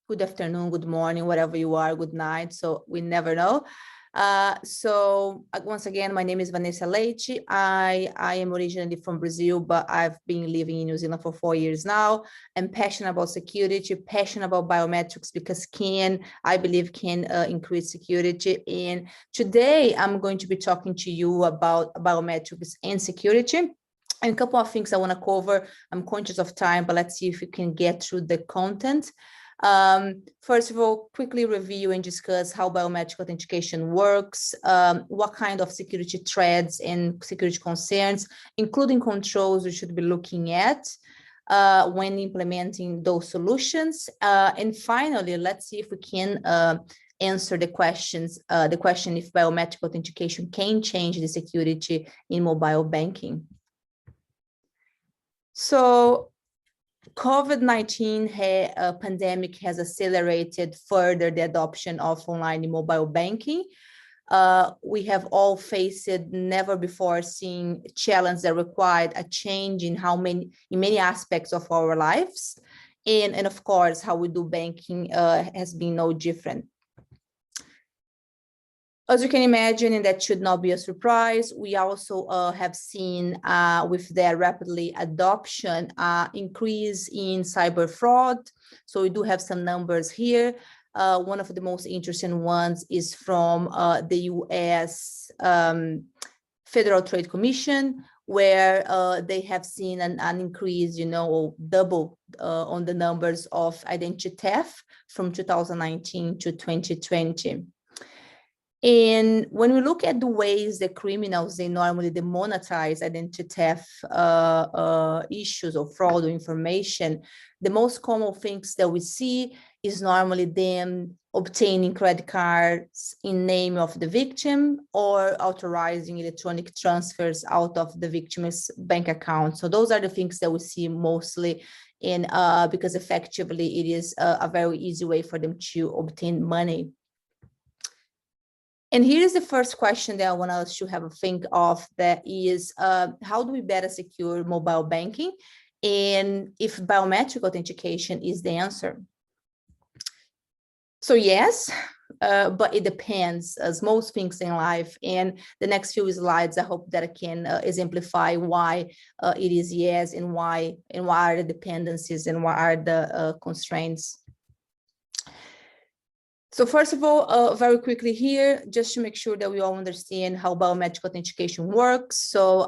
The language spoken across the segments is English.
Good afternoon, good morning, wherever you are, good night. So we never know. Once again, my name is Vanessa Leite. I am originally from Brazil, but I've been living in New Zealand for 4 years now. I'm passionate about security, passionate about biometrics because I believe can increase security. And today I'm going to be talking to you about biometrics and security. And a couple of things I want to cover. I'm conscious of time, but let's see if we can get through the content. First of all, quickly review and discuss how biometric authentication works, what kind of security threats and security concerns, including controls we should be looking at when implementing those solutions. And finally, let's see if we can answer the question if biometric authentication can change the security in mobile banking. So COVID-19 pandemic has accelerated further the adoption of online and mobile banking. We have all faced never before seen challenges that required a change in many aspects of our lives. And of course, how we do banking has been no different. As you can imagine, and that should not be a surprise, we also have seen with their rapidly adoption, increase in cyber fraud. So we do have some numbers here. One of the most interesting ones is from the US Federal Trade Commission, where they have seen an increase, double on the numbers of identity theft from 2019 to 2020. And when we look at the ways that criminals, they normally demonetize identity theft issues or fraud or information, the most common things that we see is normally them obtaining credit cards in name of the victim or authorizing electronic transfers out of the victim's bank account. So those are the things that we see mostly in because effectively it is a very easy way for them to obtain money. And here is the first question that I want us to have a think of, that is, how do we better secure mobile banking? And if biometric authentication is the answer? So yes, but it depends, as most things in life. And the next few slides, I hope that I can exemplify why it is yes, and why are the dependencies and what are the constraints. So first of all, very quickly here, just to make sure that we all understand how biometric authentication works. So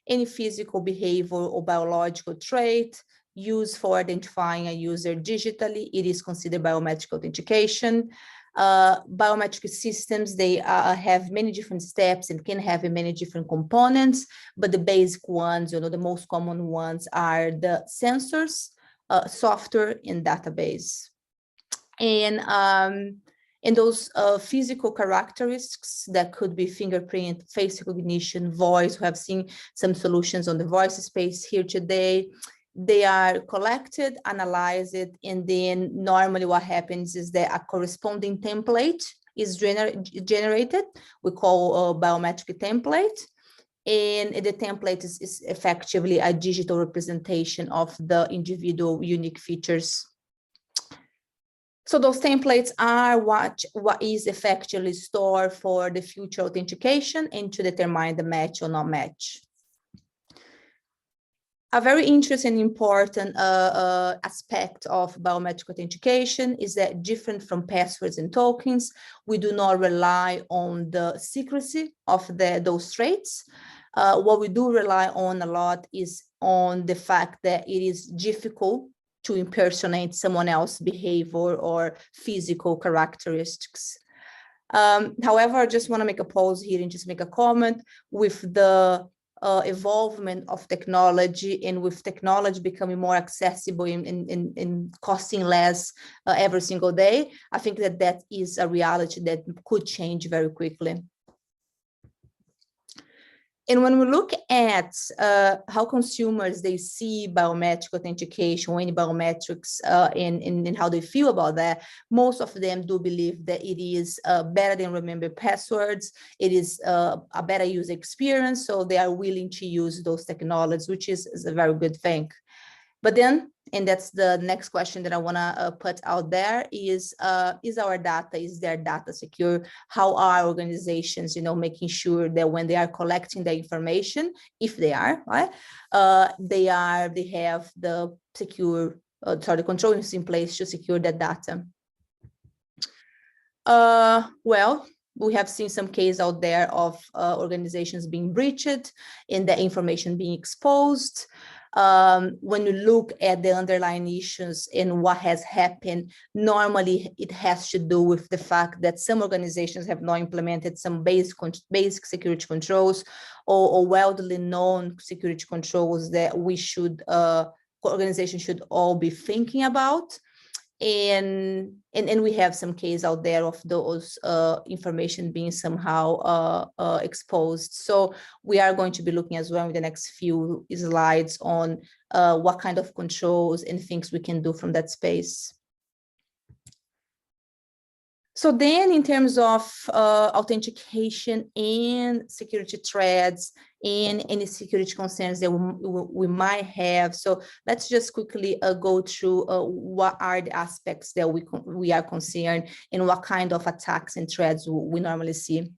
any physical, behavior, or biological trait used for identifying a user digitally, it is considered biometric authentication. Biometric systems, they have many different steps and can have many different components, but the basic ones, the most common ones are the sensors, software, and database. And those physical characteristics that could be fingerprint, face recognition, voice. We have seen some solutions on the voice space here today. They are collected, analyzed, and then normally what happens is that a corresponding template is generated. We call a biometric template. And the template is effectively a digital representation of the individual unique features. So those templates are what is effectively stored for the future authentication and to determine the match or not match. A very interesting and important aspect of biometric authentication is that, different from passwords and tokens, we do not rely on the secrecy of those traits. What we do rely on a lot is on the fact that it is difficult to impersonate someone else's behavior or physical characteristics. However, I just want to make a pause here and just make a comment. With the evolvement of technology, and with technology becoming more accessible and costing less every single day, I think that is a reality that could change very quickly. And when we look at how consumers, they see biometric authentication, or any biometrics, and how they feel about that, most of them do believe that it is better than remember passwords. It is a better user experience, so they are willing to use those technologies, which is a very good thing. But then and that's the next question that I want to put out there is our data, is their data secure? How are organizations, making sure that when they are collecting the information, if they are, right, they have the secure, the controls in place to secure that data. Well, we have seen some cases out there of organizations being breached and the information being exposed. When you look at the underlying issues and what has happened, normally it has to do with the fact that some organizations have not implemented some basic security controls or widely known security controls that organizations should all be thinking about. And we have some cases out there of those information being somehow exposed. So we are going to be looking as well in the next few slides on what kind of controls and things we can do from that space. So then in terms of authentication and security threats and any security concerns that we might have. So let's just quickly go through what are the aspects that we are concerned and what kind of attacks and threats we normally see.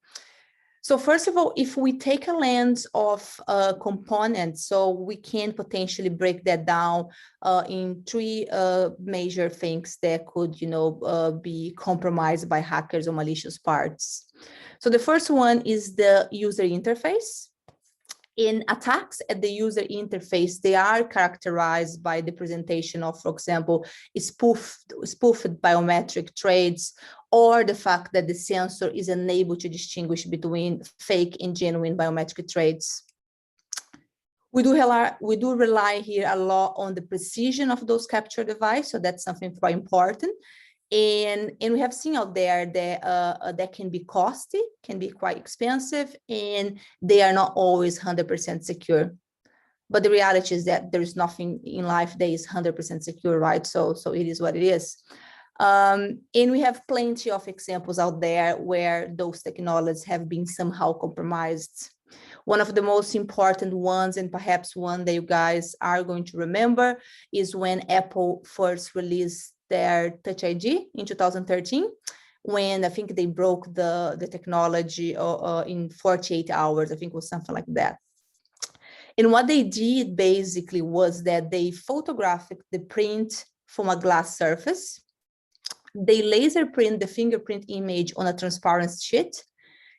So first of all, if we take a lens of components, so we can potentially break that down in three major things that could, be compromised by hackers or malicious parts. So the first one is the user interface. In attacks at the user interface, they are characterized by the presentation of, for example, spoofed biometric traits, or the fact that the sensor is unable to distinguish between fake and genuine biometric traits. We do rely here a lot on the precision of those capture devices, so that's something quite important. And we have seen out there that that can be costly, can be quite expensive, and they are not always 100% secure. But the reality is that there is nothing in life that is 100% secure, right? So it is what it is. And we have plenty of examples out there where those technologies have been somehow compromised. One of the most important ones, and perhaps one that you guys are going to remember, is when Apple first released their Touch ID in 2013, when I think they broke the technology in 48 hours, I think it was something like that. And what they did basically was that they photographed the print from a glass surface. They laser print the fingerprint image on a transparent sheet,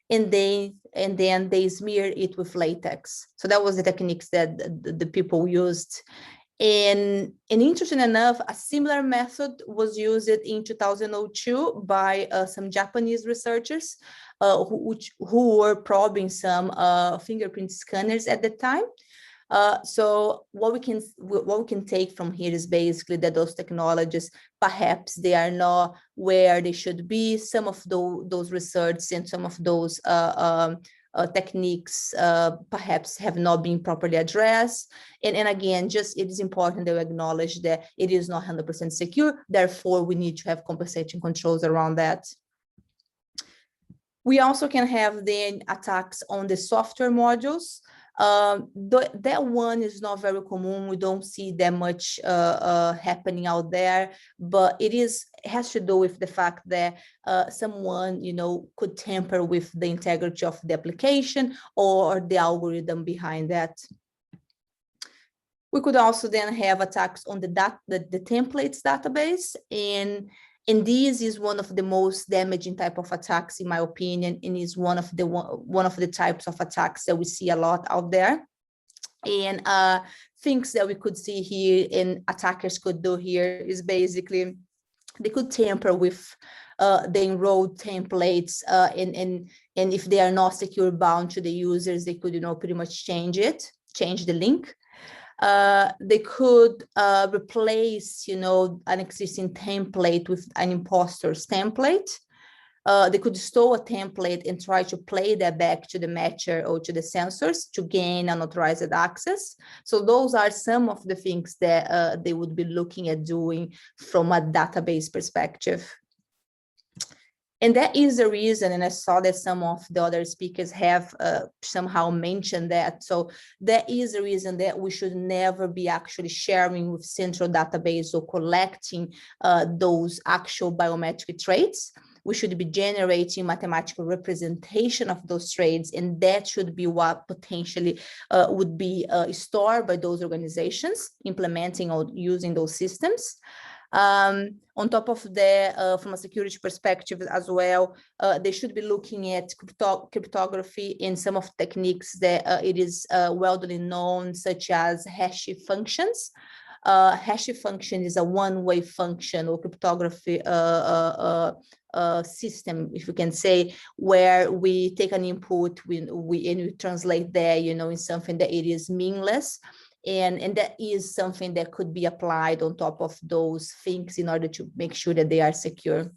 and then they smear it with latex. So that was the techniques that the people used. And interesting enough, a similar method was used in 2002 by some Japanese researchers who were probing some fingerprint scanners at the time. So what we can take from here is basically that those technologies, perhaps they are not where they should be. Some of those research and some of those techniques perhaps have not been properly addressed. And again, just it is important to acknowledge that it is not 100% secure. Therefore, we need to have compensating controls around that. We also can have then attacks on the software modules. That one is not very common. We don't see that much happening out there, but it has to do with the fact that someone, could tamper with the integrity of the application or the algorithm behind that. We could also then have attacks on the templates database, and this is one of the most damaging type of attacks, in my opinion, and is one of the types of attacks that we see a lot out there. And things that we could see here and attackers could do here is basically they could tamper with the enrolled templates, and if they are not secure bound to the users, they could pretty much change the link. They could replace, an existing template with an imposter's template. They could store a template and try to play that back to the matcher or to the sensors to gain unauthorized access. So those are some of the things that they would be looking at doing from a database perspective. And that is the reason, and I saw that some of the other speakers have somehow mentioned that. So that is the reason that we should never be actually sharing with central database or collecting those actual biometric traits. We should be generating mathematical representation of those traits, and that should be what potentially would be stored by those organizations implementing or using those systems. On top of that, from a security perspective as well, they should be looking at cryptography in some of the techniques that it is widely known, such as hash functions. Hash function is a one-way function or cryptography system, if you can say, where we take an input, and we translate that, in something that it is meaningless. And that is something that could be applied on top of those things in order to make sure that they are secure.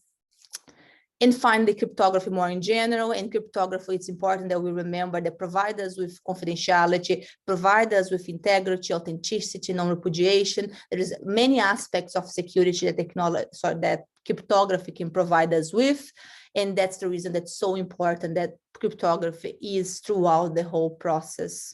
And finally, cryptography more in general. And cryptography, it's important that we remember that provide us with confidentiality, provide us with integrity, authenticity, non-repudiation. There is many aspects of security that that cryptography can provide us with. And that's the reason that's so important that cryptography is throughout the whole process.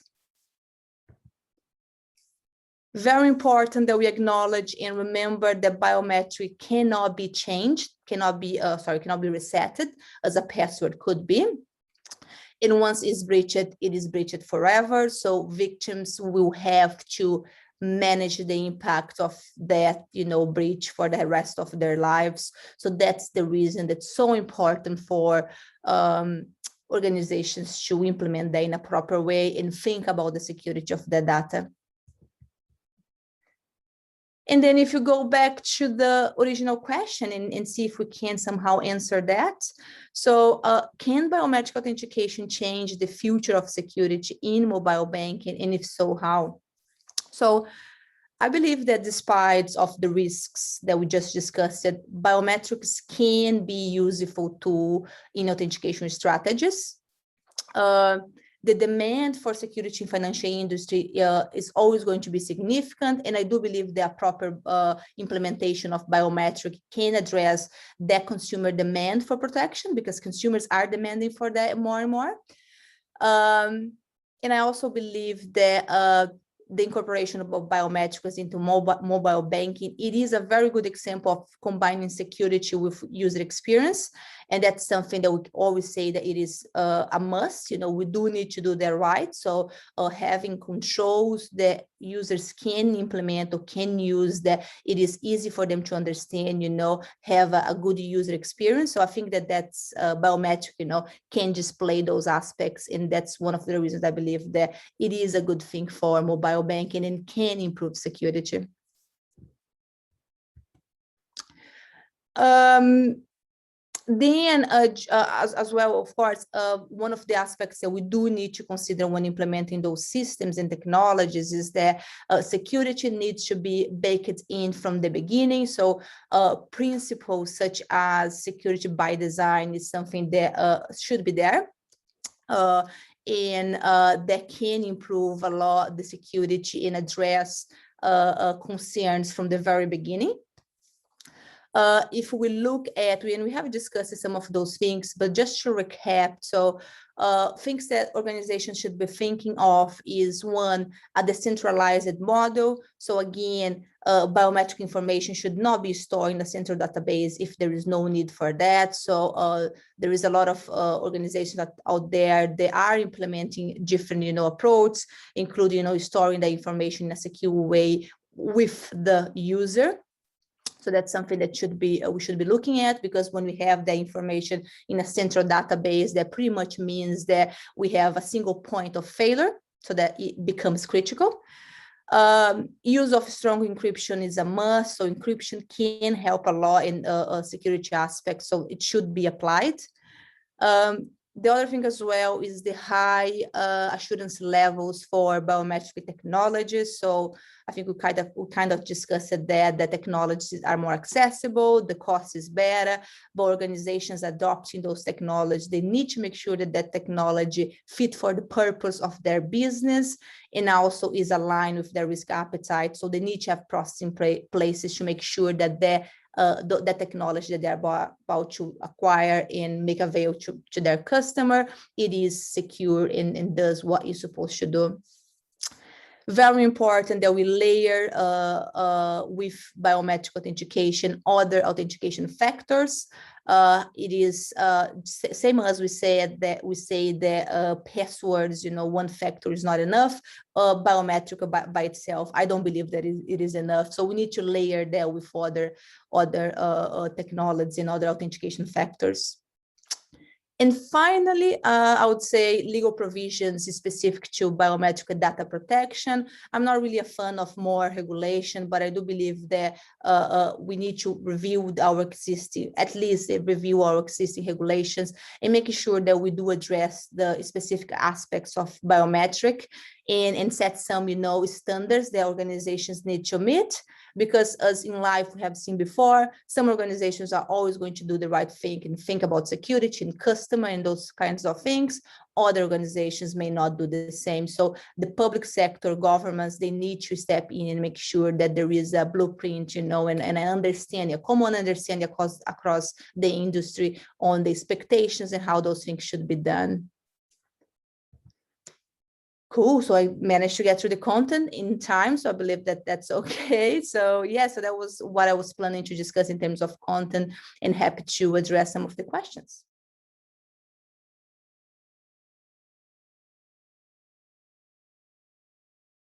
Very important that we acknowledge and remember that biometric cannot be changed, cannot be resetted as a password could be. And once it's breached, it is breached forever. So victims will have to manage the impact of that, breach for the rest of their lives. So that's the reason that's so important for organizations to implement that in a proper way and think about the security of the data. And then if you go back to the original question and see if we can somehow answer that. So can biometric authentication change the future of security in mobile banking? And if so, how? So I believe that despite of the risks that we just discussed, biometrics can be useful tool in authentication strategies. The demand for security in financial industry is always going to be significant. And I do believe that proper implementation of biometric can address that consumer demand for protection, because consumers are demanding for that more and more. And I also believe that the incorporation of biometrics into mobile banking, it is a very good example of combining security with user experience. And that's something that we always say that it is a must. We do need to do that right. So having controls that users can implement or can use, that it is easy for them to understand, have a good user experience. So I think that that's biometric, can display those aspects. And that's one of the reasons I believe that it is a good thing for mobile banking and can improve security. Then as well, of course, one of the aspects that we do need to consider when implementing those systems and technologies is that security needs to be baked in from the beginning. So principles such as security by design is something that should be there. And that can improve a lot the security and address concerns from the very beginning. If we look at, and we have discussed some of those things, but just to recap, so things that organizations should be thinking of is one, a decentralized model. So again, biometric information should not be stored in a central database if there is no need for that. So there is a lot of organizations out there, they are implementing different, approaches, including, storing the information in a secure way with the user. So that's something that we should be looking at, because when we have the information in a central database, that pretty much means that we have a single point of failure, so that it becomes critical. Use of strong encryption is a must. So encryption can help a lot in security aspects, so it should be applied. The other thing as well is the high assurance levels for biometric technologies. So I think we kind of discussed that the technologies are more accessible, the cost is better, but organizations adopting those technologies, they need to make sure that that technology fit for the purpose of their business and also is aligned with their risk appetite. So they need to have processing places to make sure that their the technology that they're about to acquire and make available to their customer, it is secure and does what it's supposed to do. Very important that we layer with biometric authentication other authentication factors. It is same as we say that passwords, one factor is not enough. Biometric by itself, I don't believe that it is enough. So we need to layer that with other technologies and other authentication factors. And finally, I would say legal provisions specific to biometric data protection. I'm not really a fan of more regulation, but I do believe that we need to review our existing, at least review our existing regulations and making sure that we do address the specific aspects of biometric and set some, standards that organizations need to meet. Because as in life we have seen before, some organizations are always going to do the right thing and think about security and customer and those kinds of things. Other organizations may not do the same. So the public sector, governments, they need to step in and make sure that there is a blueprint, and an understanding, a common understanding across the industry on the expectations and how those things should be done. Cool. So I managed to get through the content in time. So I believe that that's okay. So yeah, so that was what I was planning to discuss in terms of content, and happy to address some of the questions.